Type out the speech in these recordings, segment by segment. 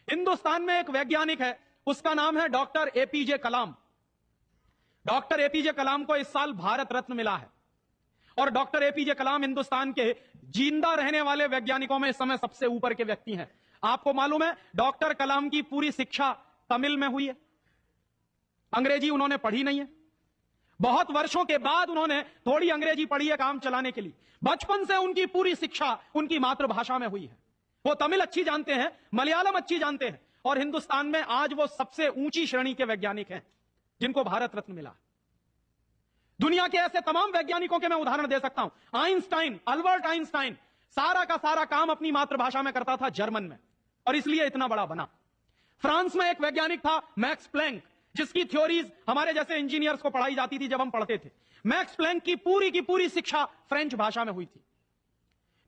हिंदुस्तान में एक वैज्ञानिक है, उसका नाम है डॉक्टर एपीजे कलाम। डॉक्टर एपीजे कलाम को इस साल भारत रत्न मिला है और डॉक्टर एपीजे कलाम हिंदुस्तान के जिंदा रहने वाले वैज्ञानिकों में इस समय सबसे ऊपर के व्यक्ति हैं। आपको मालूम है डॉक्टर कलाम की पूरी शिक्षा तमिल में हुई है, अंग्रेजी उन्होंने पढ़ी नहीं है। बहुत वर्षों के बाद उन्होंने थोड़ी अंग्रेजी पढ़ी है काम चलाने के लिए। बचपन से उनकी पूरी शिक्षा उनकी मातृभाषा में हुई है। वो तमिल अच्छी जानते हैं, मलयालम अच्छी जानते हैं और हिंदुस्तान में आज वो सबसे ऊंची श्रेणी के वैज्ञानिक हैं जिनको भारत रत्न मिला। दुनिया के ऐसे तमाम वैज्ञानिकों के मैं उदाहरण दे सकता हूं। आइंस्टाइन, अल्बर्ट आइंस्टाइन सारा का सारा काम अपनी मातृभाषा में करता था, जर्मन में, और इसलिए इतना बड़ा बना। फ्रांस में एक वैज्ञानिक था मैक्स प्लैंक, जिसकी थ्योरीज हमारे जैसे इंजीनियर्स को पढ़ाई जाती थी जब हम पढ़ते थे। मैक्स प्लैंक की पूरी शिक्षा फ्रेंच भाषा में हुई थी।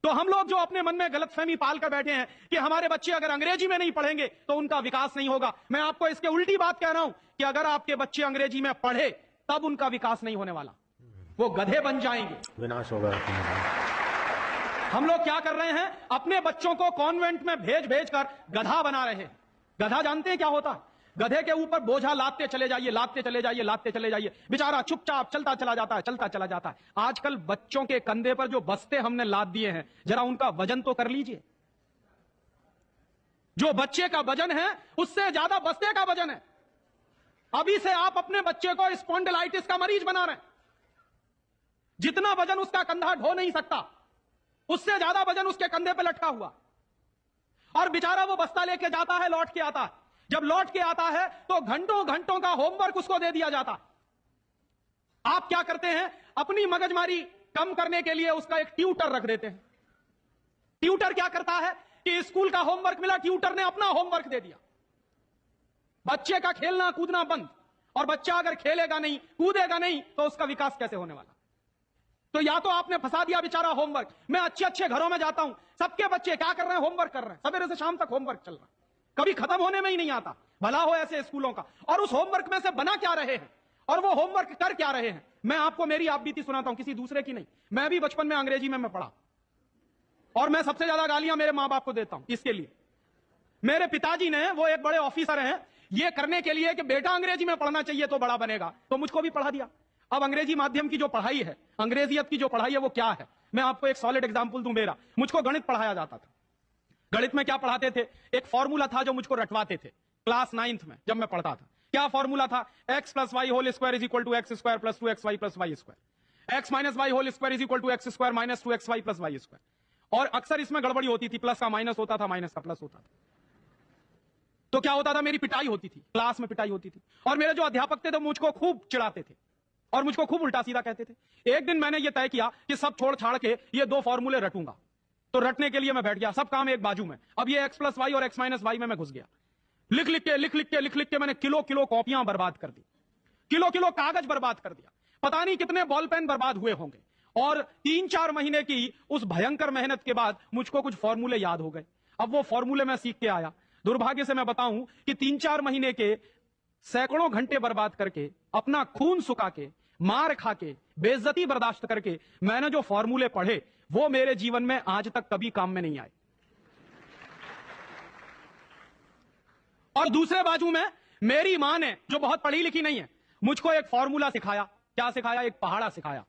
तो हम लोग जो अपने मन में गलतफहमी पाल कर बैठे हैं कि हमारे बच्चे अगर अंग्रेजी में नहीं पढ़ेंगे तो उनका विकास नहीं होगा, मैं आपको इसके उल्टी बात कह रहा हूं कि अगर आपके बच्चे अंग्रेजी में पढ़े तब उनका विकास नहीं होने वाला, वो गधे बन जाएंगे, विनाश होगा। हम लोग क्या कर रहे हैं, अपने बच्चों को कॉन्वेंट में भेज भेज कर गधा बना रहे हैं। गधा जानते हैं क्या होता है? गधे के ऊपर बोझा लादते चले जाइए, लादते चले जाइए, लादते चले जाइए, बेचारा चुपचाप चलता चला जाता है, चलता चला जाता है। आजकल बच्चों के कंधे पर जो बस्ते हमने लाद दिए हैं, जरा उनका वजन तो कर लीजिए। जो बच्चे का वजन है उससे ज्यादा बस्ते का वजन है। अभी से आप अपने बच्चे को स्पॉन्डिलाइटिस का मरीज बना रहे हैं। जितना वजन उसका कंधा ढो नहीं सकता, उससे ज्यादा वजन उसके कंधे पर लटका हुआ, और बेचारा वो बस्ता लेके जाता है, लौट के आता है। जब लौट के आता है तो घंटों घंटों का होमवर्क उसको दे दिया जाता। आप क्या करते हैं, अपनी मगजमारी कम करने के लिए उसका एक ट्यूटर रख देते हैं। ट्यूटर क्या करता है कि स्कूल का होमवर्क मिला, ट्यूटर ने अपना होमवर्क दे दिया। बच्चे का खेलना कूदना बंद, और बच्चा अगर खेलेगा नहीं, कूदेगा नहीं, तो उसका विकास कैसे होने वाला? तो या तो आपने फंसा दिया बेचारा होमवर्क। मैं अच्छे अच्छे घरों में जाता हूं, सबके बच्चे क्या कर रहे हैं, होमवर्क कर रहे हैं, सवेरे से शाम तक होमवर्क चल रहा है, कभी खत्म होने में ही नहीं आता। भला हो ऐसे स्कूलों का। और उस होमवर्क में से बना क्या रहे हैं और वो होमवर्क कर क्या रहे हैं? मैं आपको मेरी आप बीती सुनाता हूं, किसी दूसरे की नहीं। मैं भी बचपन में अंग्रेजी में पढ़ा और मैं सबसे ज्यादा गालियां मेरे मां बाप को देता हूं इसके लिए। मेरे पिताजी ने, वो एक बड़े ऑफिसर हैं, ये करने के लिए कि बेटा अंग्रेजी में पढ़ना चाहिए तो बड़ा बनेगा, तो मुझको भी पढ़ा दिया। अब अंग्रेजी माध्यम की जो पढ़ाई है, अंग्रेजियत की जो पढ़ाई है, वो क्या है? मैं आपको एक सॉलिड एग्जांपल दूं मेरा। मुझको गणित पढ़ाया जाता था। गणित में क्या पढ़ाते थे? एक फॉर्मूला था जो मुझको रटवाते थे क्लास 9th में जब मैं पढ़ता था। क्या फॉर्मूला था? x + y whole square is equal to x² + 2xy + y², x - y whole square is equal to x² - 2xy + y²। और अक्सर इसमें गड़बड़ी होती थी, प्लस का माइनस होता था, माइनस का प्लस होता था। तो क्या होता था, मेरी पिटाई होती थी, क्लास में पिटाई होती थी। और मेरे जो अध्यापक थे तो मुझको खूब चिढ़ाते थे और मुझको खूब उल्टा सीधा कहते थे। एक दिन मैंने ये तय किया कि सब छोड़ छाड़ के ये 2 फॉर्मूले रटूंगा। तो रटने के लिए मैं बैठ गया, सब काम एक बाजू में। अब ये x + y और x - y में मैं घुस गया। लिख लिख के मैंने किलो कॉपियां बर्बाद कर दी, किलो कागज बर्बाद कर दिया, पता नहीं कितने बॉल पेन बर्बाद हुए होंगे। और 3-4 महीने की उस भयंकर मेहनत के बाद मुझको कुछ फॉर्मूले याद हो गए। अब वो फॉर्मूले मैं सीख के आया। दुर्भाग्य से मैं बताऊं कि 3-4 महीने के सैकड़ों घंटे बर्बाद करके, अपना खून सुखा के, मार खा के, बेइज्जती बर्दाश्त करके मैंने जो फॉर्मूले पढ़े वो मेरे जीवन में आज तक कभी काम में नहीं आए। और दूसरे बाजू में मेरी मां ने, जो बहुत पढ़ी लिखी नहीं है, मुझको एक फॉर्मूला सिखाया। क्या सिखाया? एक पहाड़ा सिखाया।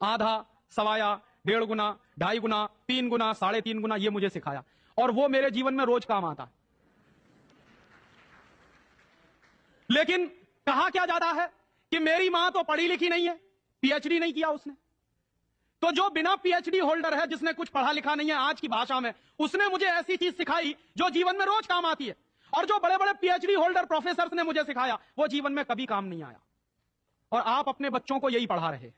आधा, सवाया, 1.5 गुना, 2.5 गुना, 3 गुना, 3.5 गुना, ये मुझे सिखाया और वो मेरे जीवन में रोज काम आता है। लेकिन कहा क्या जाता है कि मेरी मां तो पढ़ी लिखी नहीं है, पीएचडी नहीं किया उसने। तो जो बिना पीएचडी होल्डर है, जिसने कुछ पढ़ा लिखा नहीं है आज की भाषा में, उसने मुझे ऐसी चीज सिखाई जो जीवन में रोज काम आती है। और जो बड़े बड़े पीएचडी होल्डर प्रोफेसर ने मुझे सिखाया वो जीवन में कभी काम नहीं आया। और आप अपने बच्चों को यही पढ़ा रहे हैं।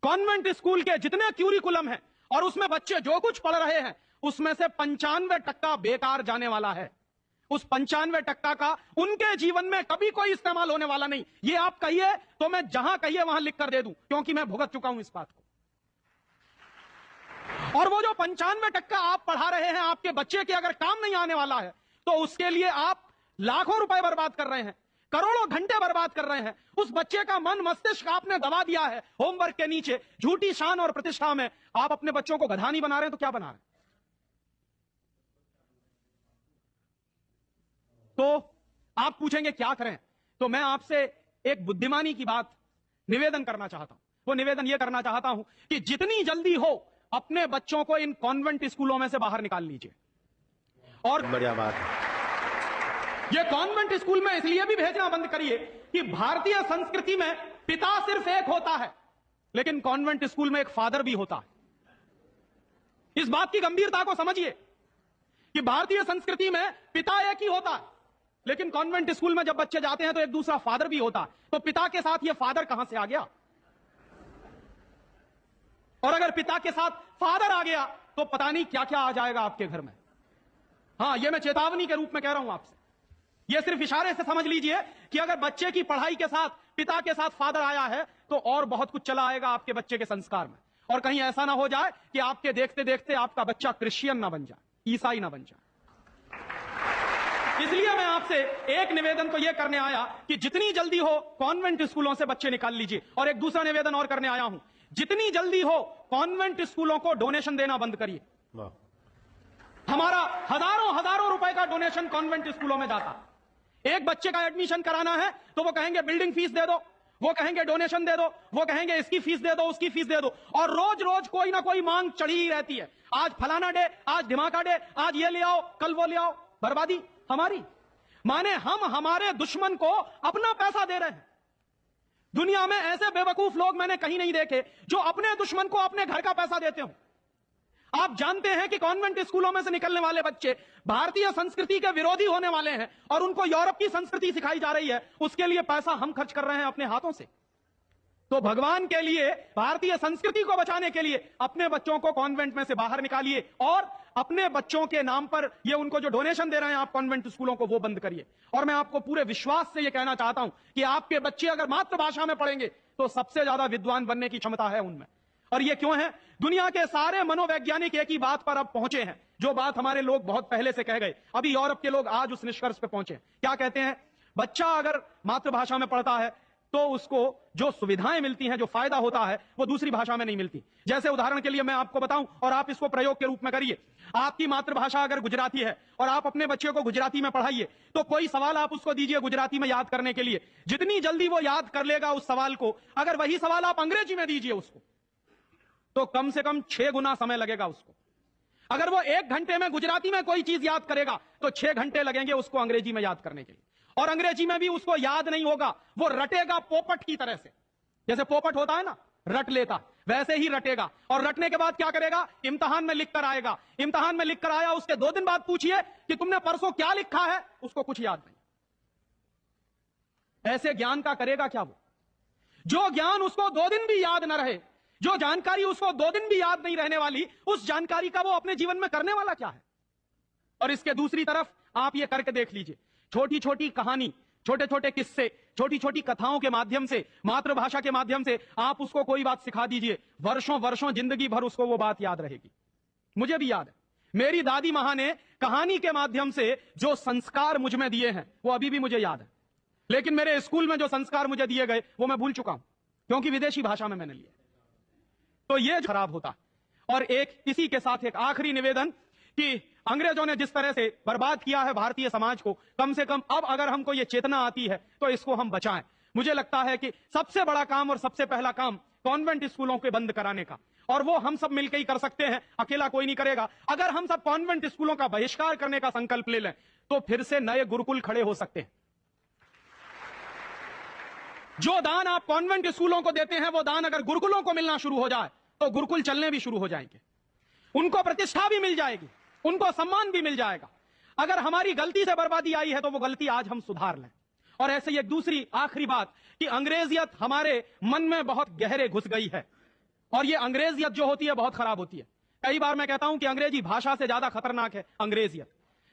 कॉन्वेंट स्कूल के जितने क्यूरिकुलम हैं और उसमें बच्चे जो कुछ पढ़ रहे हैं, उसमें से 95% बेकार जाने वाला है। उस 95% का उनके जीवन में कभी कोई इस्तेमाल होने वाला नहीं। ये आप कहिए तो मैं जहां कहिए वहां लिख कर दे दूं, क्योंकि मैं भुगत चुका हूं इस बात को। और वो जो 95% आप पढ़ा रहे हैं, आपके बच्चे के अगर काम नहीं आने वाला है, तो उसके लिए आप लाखों रुपए बर्बाद कर रहे हैं, करोड़ों घंटे बर्बाद कर रहे हैं। उस बच्चे का मन मस्तिष्क आपने दबा दिया है होमवर्क के नीचे। झूठी शान और प्रतिष्ठा में आप अपने बच्चों को गधा नहीं बना रहे हैं तो क्या बना रहे हैं? तो आप पूछेंगे क्या करें, तो मैं आपसे एक बुद्धिमानी की बात निवेदन करना चाहता हूं। वो निवेदन यह करना चाहता हूं कि जितनी जल्दी हो अपने बच्चों को इन कॉन्वेंट स्कूलों में से बाहर निकाल लीजिए। और बढ़िया बात है। ये कॉन्वेंट स्कूल में इसलिए भी भेजना बंद करिए कि भारतीय संस्कृति में पिता सिर्फ एक होता है, लेकिन कॉन्वेंट स्कूल में एक फादर भी होता है। इस बात की गंभीरता को समझिए कि भारतीय संस्कृति में पिता एक ही होता है, लेकिन कॉन्वेंट स्कूल में जब बच्चे जाते हैं तो एक दूसरा फादर भी होता है। तो पिता के साथ यह फादर कहां से आ गया? और अगर पिता के साथ फादर आ गया तो पता नहीं क्या क्या आ जाएगा आपके घर में। हां, यह मैं चेतावनी के रूप में कह रहा हूं आपसे। यह सिर्फ इशारे से समझ लीजिए कि अगर बच्चे की पढ़ाई के साथ पिता के साथ फादर आया है तो और बहुत कुछ चला आएगा आपके बच्चे के संस्कार में। और कहीं ऐसा ना हो जाए कि आपके देखते देखते आपका बच्चा क्रिश्चियन ना बन जाए, ईसाई ना बन जाए। इसलिए मैं आपसे एक निवेदन तो यह करने आया कि जितनी जल्दी हो कॉन्वेंट स्कूलों से बच्चे निकाल लीजिए। और एक दूसरा निवेदन और करने आया हूं, जितनी जल्दी हो कॉन्वेंट स्कूलों को डोनेशन देना बंद करिए। हमारा हजारों हजारों रुपए का डोनेशन कॉन्वेंट स्कूलों में जाता। एक बच्चे का एडमिशन कराना है तो वो कहेंगे बिल्डिंग फीस दे दो, वो कहेंगे डोनेशन दे दो, वो कहेंगे इसकी फीस दे दो, उसकी फीस दे दो, और रोज रोज कोई ना कोई मांग चढ़ी ही रहती है। आज फलाना डे, आज धमाका डे, आज ये ले आओ, कल वो ले आओ। बर्बादी हमारी, माने हम हमारे दुश्मन को अपना पैसा दे रहे हैं। दुनिया में ऐसे बेवकूफ लोग मैंने कहीं नहीं देखे जो अपने दुश्मन को अपने घर का पैसा देते हो। आप जानते हैं कि कॉन्वेंट स्कूलों में से निकलने वाले बच्चे भारतीय संस्कृति के विरोधी होने वाले हैं और उनको यूरोप की संस्कृति सिखाई जा रही है। उसके लिए पैसा हम खर्च कर रहे हैं अपने हाथों से। तो भगवान के लिए, भारतीय संस्कृति को बचाने के लिए अपने बच्चों को कॉन्वेंट में से बाहर निकालिए और अपने बच्चों के नाम पर ये उनको जो डोनेशन दे रहे हैं आप कॉन्वेंट स्कूलों को, वो बंद करिए। और मैं आपको पूरे विश्वास से ये कहना चाहता हूं कि आपके बच्चे अगर मातृभाषा में पढ़ेंगे तो सबसे ज्यादा विद्वान बनने की क्षमता है उनमें। और ये क्यों है? दुनिया के सारे मनोवैज्ञानिक एक ही बात पर अब पहुंचे हैं, जो बात हमारे लोग बहुत पहले से कह गए। अभी यूरोप के लोग आज उस निष्कर्ष पे पहुंचे। क्या कहते हैं? बच्चा अगर मातृभाषा में पढ़ता है तो उसको जो सुविधाएं मिलती हैं, जो फायदा होता है, वो दूसरी भाषा में नहीं मिलती। जैसे उदाहरण के लिए मैं आपको बताऊं और आप इसको प्रयोग के रूप में करिए। आपकी मातृभाषा अगर गुजराती है और आप अपने बच्चे को गुजराती में पढ़ाइए तो कोई सवाल आप उसको दीजिए गुजराती में याद करने के लिए, जितनी जल्दी वो याद कर लेगा उस सवाल को, अगर वही सवाल आप अंग्रेजी में दीजिए उसको तो कम से कम 6 गुना समय लगेगा उसको। अगर वो 1 घंटे में गुजराती में कोई चीज याद करेगा तो 6 घंटे लगेंगे उसको अंग्रेजी में याद करने के लिए। और अंग्रेजी में भी उसको याद नहीं होगा, वो रटेगा पोपट की तरह से। जैसे पोपट होता है ना, रट लेता, वैसे ही रटेगा। और रटने के बाद क्या करेगा? इम्तिहान में लिख कर आएगा। इम्तिहान में लिख कर आया, उसके 2 दिन बाद पूछिए कि तुमने परसों क्या लिखा है, उसको कुछ याद नहीं। ऐसे ज्ञान का करेगा क्या वो? जो ज्ञान उसको 2 दिन भी याद न रहे, जो जानकारी उसको 2 दिन भी याद नहीं रहने वाली, उस जानकारी का वो अपने जीवन में करने वाला क्या है? और इसके दूसरी तरफ आप ये करके देख लीजिए, छोटी छोटी कहानी, छोटे छोटे किस्से, छोटी छोटी कथाओं के माध्यम से, मातृभाषा के माध्यम से आप उसको कोई बात सिखा दीजिए, वर्षों वर्षों जिंदगी भर उसको वो बात याद रहेगी। मुझे भी याद है, मेरी दादी मां ने कहानी के माध्यम से जो संस्कार मुझ में दिए हैं वो अभी भी मुझे याद है। लेकिन मेरे स्कूल में जो संस्कार मुझे दिए गए वो मैं भूल चुका हूं, क्योंकि विदेशी भाषा में मैंने लिए। तो ये खराब होता। और एक इसी के साथ एक आखिरी निवेदन कि अंग्रेजों ने जिस तरह से बर्बाद किया है भारतीय समाज को, कम से कम अब अगर हमको ये चेतना आती है तो इसको हम बचाएं। मुझे लगता है कि सबसे बड़ा काम और सबसे पहला काम कॉन्वेंट स्कूलों के बंद कराने का, और वो हम सब मिलकर ही कर सकते हैं, अकेला कोई नहीं करेगा। अगर हम सब कॉन्वेंट स्कूलों का बहिष्कार करने का संकल्प ले लें तो फिर से नए गुरुकुल खड़े हो सकते हैं। जो दान आप कॉन्वेंट स्कूलों को देते हैं वो दान अगर गुरुकुलों को मिलना शुरू हो जाए तो गुरुकुल चलने भी शुरू हो जाएंगे, उनको प्रतिष्ठा भी मिल जाएगी, उनको सम्मान भी मिल जाएगा। अगर हमारी गलती से बर्बादी आई है तो वो गलती आज हम सुधार लें। और ऐसे ही एक दूसरी आखिरी बात कि अंग्रेजियत हमारे मन में बहुत गहरे घुस गई है, और ये अंग्रेजियत जो होती है बहुत खराब होती है। कई बार मैं कहता हूं कि अंग्रेजी भाषा से ज्यादा खतरनाक है अंग्रेजियत।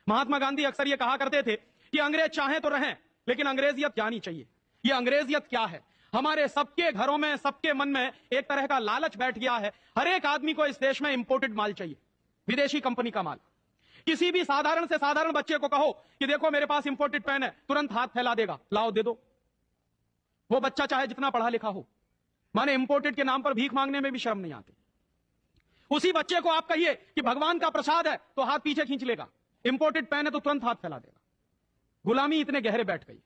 महात्मा गांधी अक्सर ये कहा करते थे कि अंग्रेज चाहें तो रहें लेकिन अंग्रेजियत जानी चाहिए। ये अंग्रेजियत क्या है? हमारे सबके घरों में, सबके मन में एक तरह का लालच बैठ गया है। हर एक आदमी को इस देश में इंपोर्टेड माल चाहिए, विदेशी कंपनी का माल। किसी भी साधारण से साधारण बच्चे को कहो कि देखो मेरे पास इंपोर्टेड पेन है, तुरंत हाथ फैला देगा, लाओ दे दो। वो बच्चा चाहे जितना पढ़ा लिखा हो, माने इंपोर्टेड के नाम पर भीख मांगने में भी शर्म नहीं आती। उसी बच्चे को आप कहिए कि भगवान का प्रसाद है तो हाथ पीछे खींच लेगा, इंपोर्टेड पेन है तो तुरंत हाथ फैला देगा। गुलामी इतने गहरे बैठ गई।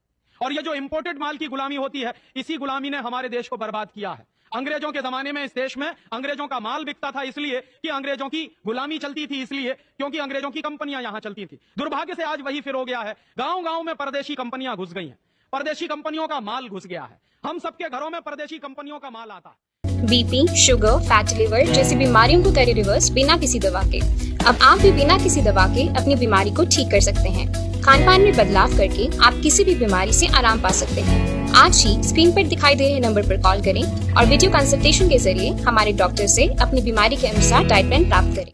और ये जो इंपोर्टेड माल की गुलामी होती है, इसी गुलामी ने हमारे देश को बर्बाद किया है। अंग्रेजों के जमाने में इस देश में अंग्रेजों का माल बिकता था इसलिए कि अंग्रेजों की गुलामी चलती थी, इसलिए क्योंकि अंग्रेजों की कंपनियां यहां चलती थी। दुर्भाग्य से आज वही फिर हो गया है। गांव गांव में परदेशी कंपनियां घुस गई हैं, परदेशी कंपनियों का माल घुस गया है। हम सबके घरों में परदेशी कंपनियों का माल आता है। बीपी, शुगर, फैटी लिवर जैसी बीमारियों को करे रिवर्स बिना किसी दवा के। अब आप भी बिना किसी दवा के अपनी बीमारी को ठीक कर सकते हैं। खान पान में बदलाव करके आप किसी भी बीमारी से आराम पा सकते हैं। आज ही स्क्रीन पर दिखाई दे रहे नंबर पर कॉल करें और वीडियो कंसल्टेशन के जरिए हमारे डॉक्टर से अपनी बीमारी के अनुसार डाइट प्लान प्राप्त करें।